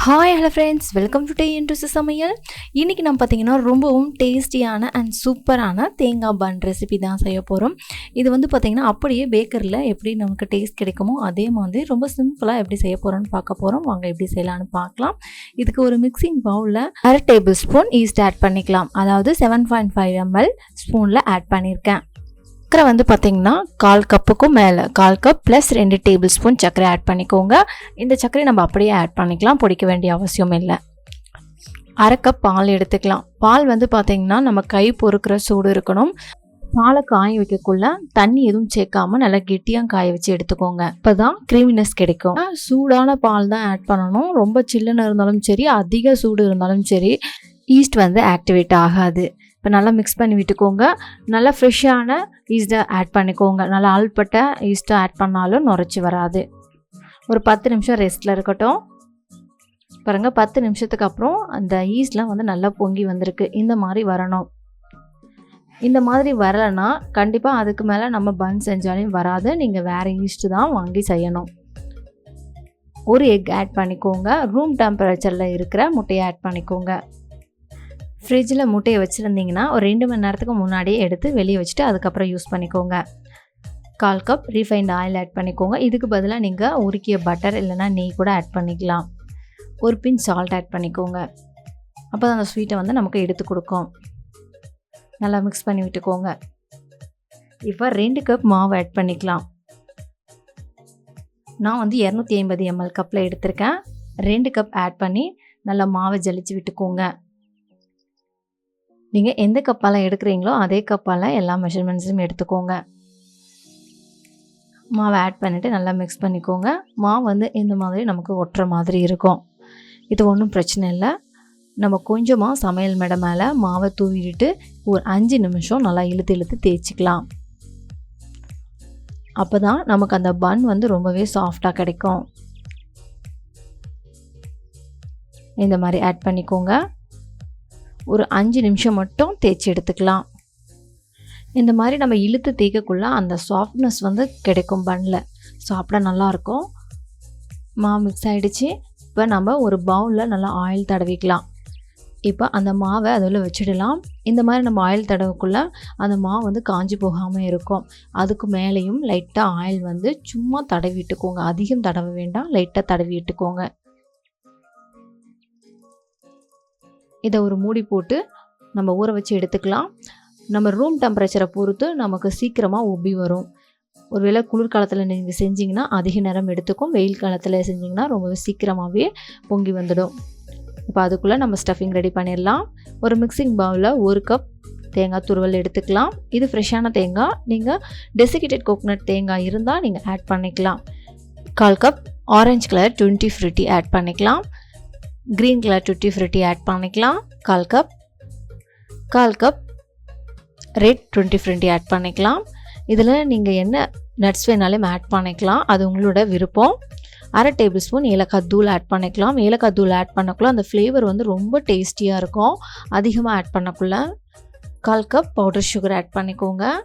Hi hello friends, welcome to day into சமையல். இன்றைக்கி நம்ம பார்த்திங்கன்னா ரொம்பவும் டேஸ்டியான அண்ட் சூப்பரான தேங்காய் பன் ரெசிபி தான் செய்ய போகிறோம். இது வந்து பார்த்திங்கன்னா அப்படியே பேக்கரியில் எப்படி நமக்கு டேஸ்ட் கிடைக்குமோ அதே மாதிரி ரொம்ப சிம்பிளாக எப்படி செய்ய போகிறோன்னு பார்க்க போகிறோம். வாங்க எப்படி செய்யலான்னு பார்க்கலாம். இதுக்கு ஒரு மிக்சிங் பவுலில் 1/2 டேபிள் ஸ்பூன் ஈஸ்ட் ஆட் பண்ணிக்கலாம். அதாவது 7.5 ml ஸ்பூனில் ஆட் பண்ணியிருக்கேன். சக்கரை வந்து பார்த்திங்கன்னா 1/4 கப்புக்கும் மேலே 1/4 கப் ப்ளஸ் 2 டேபிள் ஸ்பூன் சர்க்கரை ஆட் பண்ணிக்கோங்க. இந்த சர்க்கரை நம்ம அப்படியே ஆட் பண்ணிக்கலாம், பொடிக்க வேண்டிய அவசியம் இல்லை. 1/2 கப் பால் எடுத்துக்கலாம். பால் வந்து பார்த்திங்கன்னா நம்ம கை பொறுக்கிற சூடு இருக்கணும். பாலை காய வைக்கக்குள்ள தண்ணி எதுவும் சேர்க்காம நல்லா கெட்டியாக காய வச்சு எடுத்துக்கோங்க. இப்போ தான் க்ரீமினஸ் கிடைக்கும். சூடான பால் தான் ஆட் பண்ணணும். ரொம்ப சில்லுன்னு இருந்தாலும் சரி, அதிக சூடு இருந்தாலும் சரி, ஈஸ்ட் வந்து ஆக்டிவேட் ஆகாது. இப்போ நல்லா மிக்ஸ் பண்ணி விட்டுக்கோங்க. நல்லா ஃப்ரெஷ்ஷான ஈஸ்ட்டை ஆட் பண்ணிக்கோங்க. நல்லா ஆள்பட்ட ஈஸ்ட்டை ஆட் பண்ணாலும் நுரைச்சி வராது. ஒரு 10 நிமிஷம் ரெஸ்ட்டில் இருக்கட்டும். பாருங்கள், 10 நிமிஷத்துக்கு அப்புறம் அந்த ஈஸ்ட்லாம் வந்து நல்லா பொங்கி வந்திருக்கு. இந்த மாதிரி வரணும். இந்த மாதிரி வரலைன்னா கண்டிப்பாக அதுக்கு மேலே நம்ம பன் செஞ்சாலும் வராது. நீங்கள் வேறு ஈஸ்ட்டு தான் வாங்கி செய்யணும். ஒரு எக் ஆட் பண்ணிக்கோங்க. ரூம் டெம்பரேச்சரில் இருக்கிற முட்டையை ஆட் பண்ணிக்கோங்க. ஃப்ரிட்ஜில் முட்டையை வச்சுருந்தீங்கன்னா ஒரு 2 மணி நேரத்துக்கு முன்னாடியே எடுத்து வெளியே வச்சுட்டு அதுக்கப்புறம் யூஸ் பண்ணிக்கோங்க. 1/4 கப் ரீஃபைண்ட் ஆயில் ஆட் பண்ணிக்கோங்க. இதுக்கு பதிலாக நீங்கள் உருக்கிய பட்டர் இல்லைனா நெய் கூட ஆட் பண்ணிக்கலாம். ஒரு பிஞ்ச் சால்ட் ஆட் பண்ணிக்கோங்க. அப்போ தான் அந்த ஸ்வீட்டை வந்து நமக்கு எடுத்து கொடுக்கும். நல்லா மிக்ஸ் பண்ணி விட்டுக்கோங்க. இப்போ 2 கப் மாவு ஆட் பண்ணிக்கலாம். நான் வந்து 250 ml கப்பில் எடுத்திருக்கேன். 2 கப் ஆட் பண்ணி நல்லா மாவை ஜலிச்சு விட்டுக்கோங்க. நீங்கள் எந்த கப்பால் எடுக்கிறீங்களோ அதே கப்பால் எல்லா மெஷர்மெண்ட்ஸும் எடுத்துக்கோங்க. மாவை ஆட் பண்ணிவிட்டு நல்லா மிக்ஸ் பண்ணிக்கோங்க. மாவு வந்து இந்த மாதிரி நமக்கு ஒட்டுற மாதிரி இருக்கும். இது ஒன்றும் பிரச்சனை இல்லை. நம்ம கொஞ்சமாக சமையல் மேடை மேலே மாவை தூவிட்டு ஒரு 5 நிமிஷம் நல்லா இழுத்து தேய்ச்சிக்கலாம். அப்போ தான் நமக்கு அந்த பன் வந்து ரொம்பவே சாஃப்டாக கிடைக்கும். இந்த மாதிரி ஆட் பண்ணிக்கோங்க. ஒரு 5 நிமிஷம் மட்டும் தேய்ச்சி எடுத்துக்கலாம். இந்த மாதிரி நம்ம இழுத்து தேய்க்கக்குள்ள அந்த சாஃப்ட்னஸ் வந்து கிடைக்கும். பன்னில் சாப்பிட நல்லாயிருக்கும். மாவு மிக்ஸ் ஆகிடுச்சு. இப்போ நம்ம ஒரு பவுலில் நல்லா ஆயில் தடவிக்கலாம். இப்போ அந்த மாவை அதில் வச்சிடலாம். இந்த மாதிரி நம்ம ஆயில் தடவைக்குள்ளே அந்த மாவு வந்து காஞ்சி போகாமல் இருக்கும். அதுக்கு மேலேயும் லைட்டாக ஆயில் வந்து சும்மா தடவி விட்டுக்கோங்க. அதிகம் தடவ வேண்டாம், லைட்டாக தடவி விட்டுக்கோங்க. இதை ஒரு மூடி போட்டு நம்ம ஊற வச்சு எடுத்துக்கலாம். நம்ம ரூம் டெம்பரேச்சரை பொறுத்து நமக்கு சீக்கிரமாக உப்பி வரும். ஒருவேளை குளிர்காலத்தில் நீங்கள் செஞ்சிங்கன்னா அதிக நேரம் எடுத்துக்கும். வெயில் காலத்தில் செஞ்சிங்கன்னா ரொம்பவே சீக்கிரமாகவே பொங்கி வந்துடும். இப்போ அதுக்குள்ளே நம்ம ஸ்டஃபிங் ரெடி பண்ணிடலாம். ஒரு மிக்சிங் பவுலில் 1 கப் தேங்காய் துருவல் எடுத்துக்கலாம். இது ஃப்ரெஷ்ஷான தேங்காய். நீங்கள் டெசிகேட்டட் கோகோனட் தேங்காய் இருந்தால் நீங்கள் ஆட் பண்ணிக்கலாம். 1/4 cup orange colour 20 frutti add பண்ணிக்கலாம். Green colour tutti frutti add பண்ணிக்கலாம். 1/4 கப் ரெட் 20 ஃப்ரூட்டி ஆட் பண்ணிக்கலாம். இதில் நீங்கள் என்ன நட்ஸ் வேணாலும் ஆட் பண்ணிக்கலாம், அது உங்களோட விருப்பம். 1/2 டேபிள் ஸ்பூன் ஏலக்காய் தூள் ஆட் பண்ணிக்கலாம். ஏலக்காய் தூள் ஆட் பண்ணக்குள்ள அந்த ஃப்ளேவர் வந்து ரொம்ப டேஸ்டியாக இருக்கும். அதிகமாக ஆட் பண்ணக்குள்ள 1/4 கப் பவுடர் சுகர் ஆட் பண்ணிக்கோங்க.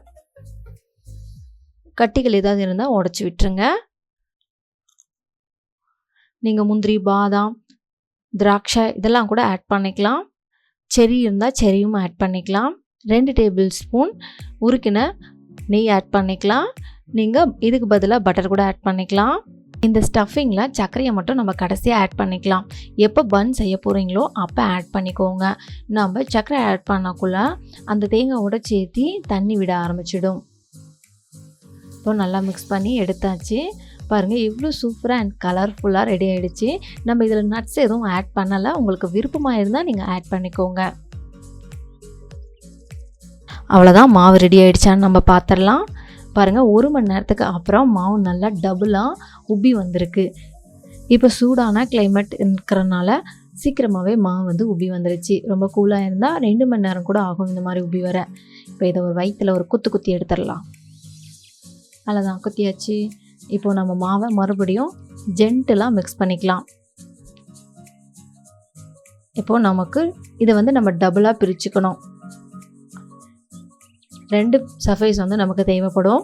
கட்டிகள் ஏதாவது இருந்தால் உடச்சி விட்டுருங்க. நீங்கள் முந்திரி, பாதாம், திராட்சை இதெல்லாம் கூட ஆட் பண்ணிக்கலாம். செரி இருந்தால் செரியும் ஆட் பண்ணிக்கலாம். 2 டேபிள் ஸ்பூன் உருக்கின நெய் ஆட் பண்ணிக்கலாம். நீங்கள் இதுக்கு பதிலாக பட்டர் கூட ஆட் பண்ணிக்கலாம். இந்த ஸ்டஃபிங்கில் சர்க்கரையை மட்டும் நம்ம கடைசியாக ஆட் பண்ணிக்கலாம். எப்போ பன் செய்ய போகிறீங்களோ அப்போ ஆட் பண்ணிக்கோங்க. நம்ம சர்க்கரை ஆட் பண்ணக்குள்ள அந்த தேங்காயோட சேர்த்து தண்ணி விட ஆரம்பிச்சிடும். இப்போ நல்லா மிக்ஸ் பண்ணி எடுத்தாச்சு. பாருங்கள், எவ்வளோ சூப்பராக அண்ட் கலர்ஃபுல்லாக ரெடி ஆகிடுச்சு. நம்ம இதில் நட்ஸ் எதுவும் ஆட் பண்ணலை. உங்களுக்கு விருப்பமாக இருந்தால் நீங்கள் ஆட் பண்ணிக்கோங்க. அவ்வளோதான், மாவு ரெடி ஆகிடுச்சான்னு நம்ம பார்த்துடலாம். பாருங்கள், 1 மணி நேரத்துக்கு அப்புறம் மாவு நல்லா டபுளாக உப்பி வந்திருக்கு. இப்போ சூடான கிளைமேட் இருக்கிறனால சீக்கிரமாகவே மாவு வந்து உப்பி வந்துருச்சு. ரொம்ப கூலாக இருந்தால் 2 மணி நேரம் கூட ஆகும் இந்த மாதிரி உப்பி வர. இப்போ இதை ஒரு வயிற்றில் ஒரு குத்தி எடுத்துடலாம். அவ்வளோதான், குத்தியாச்சு. இப்போ நம்ம மாவை மறுபடியும் ஜென்டிலாக மிக்ஸ் பண்ணிக்கலாம். இப்போது நமக்கு இதை வந்து நம்ம டபுளாக பிரிச்சுக்கணும். 2 சர்ஃபேஸ் வந்து நமக்கு தேவைப்படும்.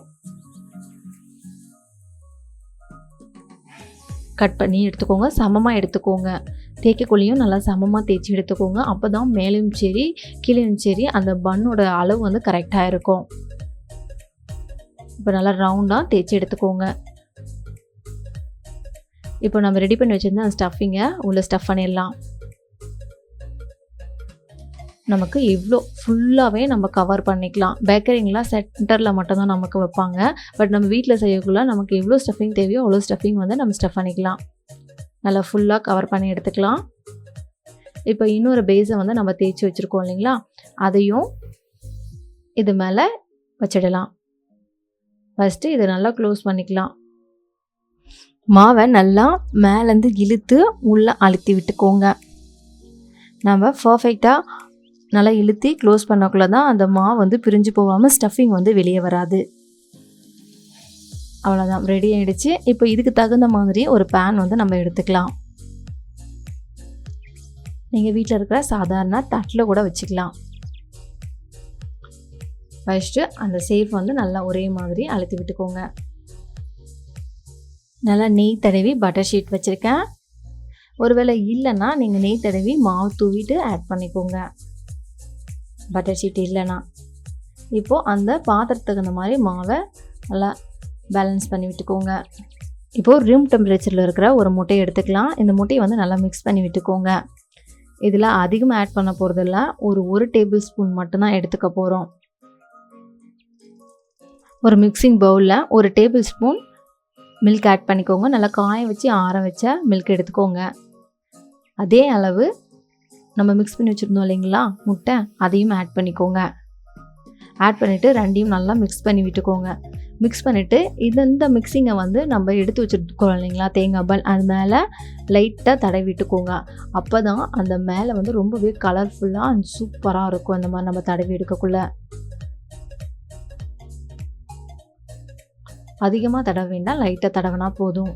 கட் பண்ணி எடுத்துக்கோங்க, சமமாக எடுத்துக்கோங்க. தேய்க்கக்குள்ளேயும் நல்லா சமமாக தேய்ச்சி எடுத்துக்கோங்க. அப்போ தான் மேலேயும் சரி கீழேயும் சரி அந்த பன்னோட அளவு வந்து கரெக்டாக இருக்கும். இப்போ நல்லா ரவுண்டாக தேய்ச்சி எடுத்துக்கோங்க. இப்போ நம்ம ரெடி பண்ணி வச்சுருந்த அந்த ஸ்டஃபிங்கை உள்ளே ஸ்டஃப் பண்ணிடலாம். நமக்கு இவ்வளோ ஃபுல்லாகவே நம்ம கவர் பண்ணிக்கலாம். பேக்கரிங்கெலாம் சென்டரில் மட்டும்தான் நமக்கு வைப்பாங்க. பட் நம்ம வீட்டில் செய்யக்குள்ள நமக்கு எவ்வளோ ஸ்டஃபிங் தேவையோ அவ்வளோ ஸ்டஃபிங் வந்து நம்ம ஸ்டஃப் பண்ணிக்கலாம். நல்லா ஃபுல்லாக கவர் பண்ணி எடுத்துக்கலாம். இப்போ இன்னொரு பேஸை வந்து நம்ம தேய்ச்சி வச்சுருக்கோம் இல்லைங்களா, அதையும் இது மேலே வச்சிடலாம். ஃபஸ்ட்டு இதை நல்லா க்ளோஸ் பண்ணிக்கலாம். மாவை நல்லா மேலேருந்து இழுத்து உள்ளே அழுத்தி விட்டுக்கோங்க. நம்ம பர்ஃபெக்டாக நல்லா இழுத்தி க்ளோஸ் பண்ணக்குள்ள தான் அந்த மாவு வந்து பிரிஞ்சு போகாமல் ஸ்டஃபிங் வந்து வெளியே வராது. அவ்வளோதான், ரெடி ஆகிடுச்சு. இப்போ இதுக்கு தகுந்த மாதிரி ஒரு பேன் வந்து நம்ம எடுத்துக்கலாம். நீங்கள் வீட்டில் இருக்கிற சாதாரண தட்டில் கூட வச்சுக்கலாம். ஃபஸ்ட்டு அந்த சேஃப் வந்து நல்லா ஒரே மாதிரி அழுத்தி விட்டுக்கோங்க. நல்லா நெய் தடவி பட்டர் ஷீட் வச்சுருக்கேன். ஒருவேளை இல்லைன்னா நீங்கள் நெய் தடவி மாவு தூவிட்டு ஆட் பண்ணிக்கோங்க, பட்டர் ஷீட் இல்லைன்னா. இப்போது அந்த பாத்திரத்துக்கு அந்த மாதிரி மாவை நல்லா பேலன்ஸ் பண்ணி விட்டுக்கோங்க. இப்போது ரூம் டெம்பரேச்சரில் இருக்கிற ஒரு முட்டையை எடுத்துக்கலாம். இந்த முட்டையை வந்து நல்லா மிக்ஸ் பண்ணி விட்டுக்கோங்க. இதில் அதிகமாக ஆட் பண்ண போகிறதில்ல, ஒரு டேபிள் ஸ்பூன் மட்டும்தான் எடுத்துக்க போகிறோம். ஒரு மிக்சிங் பவுலில் 1 டேபிள் ஸ்பூன் மில்க் ஆட் பண்ணிக்கோங்க. நல்லா காய வச்சு ஆற வச்ச மில்க் எடுத்துக்கோங்க. அதே அளவு நம்ம மிக்ஸ் பண்ணி வச்சுருந்தோம் இல்லைங்களா முட்டை, அதையும் ஆட் பண்ணிக்கோங்க. ஆட் பண்ணிவிட்டு ரெண்டையும் நல்லா மிக்ஸ் பண்ணி விட்டுக்கோங்க. மிக்ஸ் பண்ணிவிட்டு இந்த மிக்ஸிங்கை வந்து நம்ம எடுத்து வச்சுருக்கோம் இல்லைங்களா தேங்காய் பால், அது மேலே லைட்டாக தடவி விட்டுக்கோங்க. அப்போ தான் அந்த மேலே வந்து ரொம்பவே கலர்ஃபுல்லாக அண்ட் சூப்பராக இருக்கும். இந்த மாதிரி நம்ம தடவி எடுக்கக்குள்ள அதிகமாக தடவ வேண்டாம், லைட்டாக தடவினா போதும்.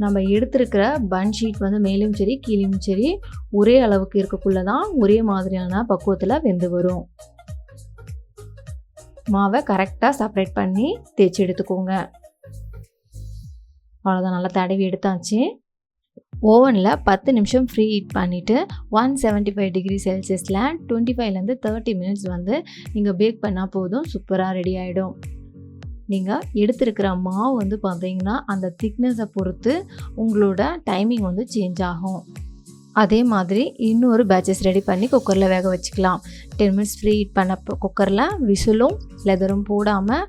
நம்ம எடுத்துருக்கிற பன் ஷீட் வந்து மேலும் சரி கீழேயும் சரி ஒரே அளவுக்கு இருக்கக்குள்ள தான் ஒரே மாதிரியான பக்குவத்தில் வெந்து வரும். மாவை கரெக்டாக செப்பரேட் பண்ணி தேய்ச்சி எடுத்துக்கோங்க. அவ்வளோதான், நல்லா தடவி எடுத்தாச்சு. ஓவனில் 10 நிமிஷம் ஃப்ரீ ஹீட் பண்ணிவிட்டு 175 டிகிரி செல்சியஸில் 25லேருந்து 30 மினிட்ஸ் வந்து நீங்கள் பேக் பண்ணால் போதும், சூப்பராக ரெடி ஆகிடும். நீங்கள் எடுத்துருக்கிற மாவு வந்து பார்த்தீங்கன்னா அந்த திக்னஸை பொறுத்து உங்களோட டைமிங் வந்து சேஞ்ச் ஆகும். அதே மாதிரி இன்னொரு பேட்சஸ் ரெடி பண்ணி குக்கரில் வேக வச்சுக்கலாம். 10 மினிட்ஸ் ஃப்ரீ ஹீட் பண்ண குக்கரில் விசிலும் லெதரும் போடாமல்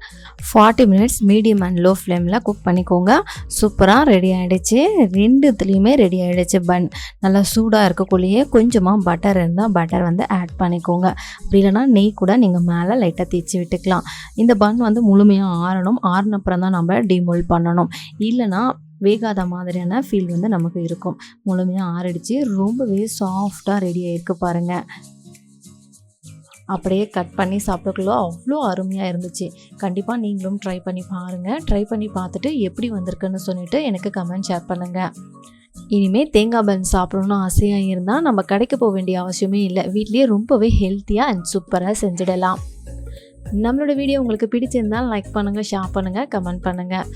40 மினிட்ஸ் மீடியம் அண்ட் லோ ஃப்ளேமில் குக் பண்ணிக்கோங்க. சூப்பராக ரெடி ஆகிடுச்சு. ரெண்டுத்துலேயுமே ரெடி ஆகிடுச்சு. பன் நல்லா சூடாக இருக்கக்குள்ளேயே கொஞ்சமாக பட்டர் இருந்தால் பட்டர் வந்து ஆட் பண்ணிக்கோங்க. அப்படி இல்லைனா நெய் கூட நீங்கள் மேலே லைட்டாக தேய்ச்சி விட்டுக்கலாம். இந்த பன் வந்து முழுமையாக ஆறணும். ஆறினப்புறம் தான் நம்ம டிமோல்ட் பண்ணணும், இல்லைனா வேகாத மாதிரியான ஃபீல் வந்து நமக்கு இருக்கும். முழுமையாக ஆறிடுச்சு, ரொம்பவே சாஃப்டாக ரெடி ஆகிருக்கு பாருங்கள். அப்படியே கட் பண்ணி சாப்பிடக்குள்ள அவ்வளோ அருமையாக இருந்துச்சு. கண்டிப்பாக நீங்களும் ட்ரை பண்ணி பாருங்கள். ட்ரை பண்ணி பார்த்துட்டு எப்படி வந்திருக்குன்னு சொல்லிட்டு எனக்கு கமெண்ட் ஷேர் பண்ணுங்கள். இனிமேல் தேங்காய் பன் சாப்பிடணுன்னு ஆசையாக இருந்தால் நம்ம கடைக்கு போக வேண்டிய அவசியமே இல்லை. வீட்லேயே ரொம்பவே ஹெல்த்தியாக அண்ட் சூப்பராக செஞ்சிடலாம். நம்மளோட வீடியோ உங்களுக்கு பிடிச்சிருந்தால் லைக் பண்ணுங்கள், ஷேர் பண்ணுங்கள், கமெண்ட் பண்ணுங்கள்.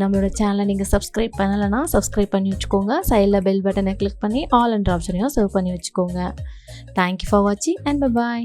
நம்மளோட சேனலை நீங்கள் சப்ஸ்கிரைப் பண்ணலைன்னா சப்ஸ்கிரைப் பண்ணி வச்சுக்கோங்க. சைடில் பெல் பட்டனை கிளிக் பண்ணி ஆல் என்ற ஆப்ஷனையும் சர்வ் பண்ணி வச்சுக்கோங்க. தேங்க்யூ ஃபார் வாட்சிங் அண்ட் பை.